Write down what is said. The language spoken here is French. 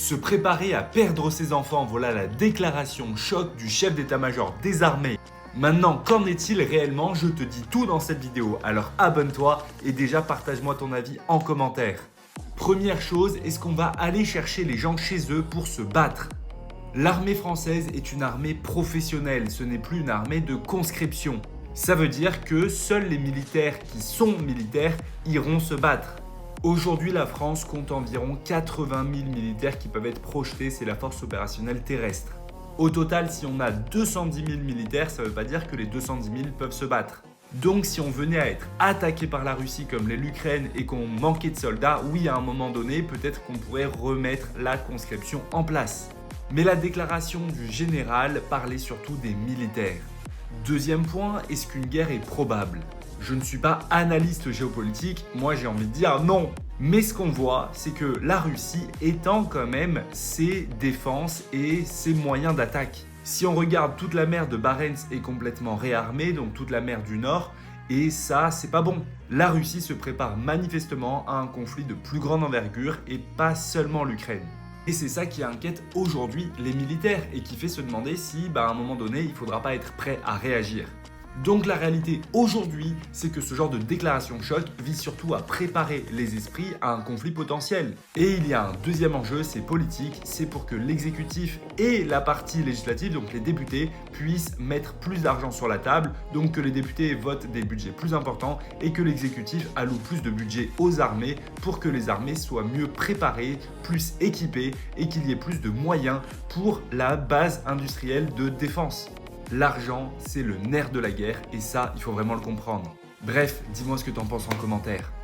Se préparer à perdre ses enfants, voilà la déclaration choc du chef d'état-major des armées. Maintenant, qu'en est-il réellement? Je te dis tout dans cette vidéo, alors abonne-toi et déjà partage-moi ton avis en commentaire. Première chose, est-ce qu'on va aller chercher les gens chez eux pour se battre? L'armée française est une armée professionnelle, ce n'est plus une armée de conscription. Ça veut dire que seuls les militaires qui sont militaires iront se battre. Aujourd'hui, la France compte environ 80 000 militaires qui peuvent être projetés, c'est la force opérationnelle terrestre. Au total, si on a 210 000 militaires, ça ne veut pas dire que les 210 000 peuvent se battre. Donc si on venait à être attaqué par la Russie comme l'est l'Ukraine et qu'on manquait de soldats, oui, à un moment donné, peut-être qu'on pourrait remettre la conscription en place. Mais la déclaration du général parlait surtout des militaires. Deuxième point, est-ce qu'une guerre est probable? Je ne suis pas analyste géopolitique, moi j'ai envie de dire non. Mais ce qu'on voit, c'est que la Russie étend quand même ses défenses et ses moyens d'attaque. Si on regarde, toute la mer de Barents est complètement réarmée, donc toute la mer du Nord, et ça, c'est pas bon. La Russie se prépare manifestement à un conflit de plus grande envergure et pas seulement l'Ukraine. Et c'est ça qui inquiète aujourd'hui les militaires et qui fait se demander si, à un moment donné, il ne faudra pas être prêt à réagir. Donc la réalité aujourd'hui, c'est que ce genre de déclaration choc vise surtout à préparer les esprits à un conflit potentiel. Et il y a un deuxième enjeu, c'est politique, c'est pour que l'exécutif et la partie législative, donc les députés, puissent mettre plus d'argent sur la table, donc que les députés votent des budgets plus importants et que l'exécutif alloue plus de budget aux armées pour que les armées soient mieux préparées, plus équipées et qu'il y ait plus de moyens pour la base industrielle de défense. L'argent, c'est le nerf de la guerre et ça, il faut vraiment le comprendre. Bref, dis-moi ce que t'en penses en commentaire.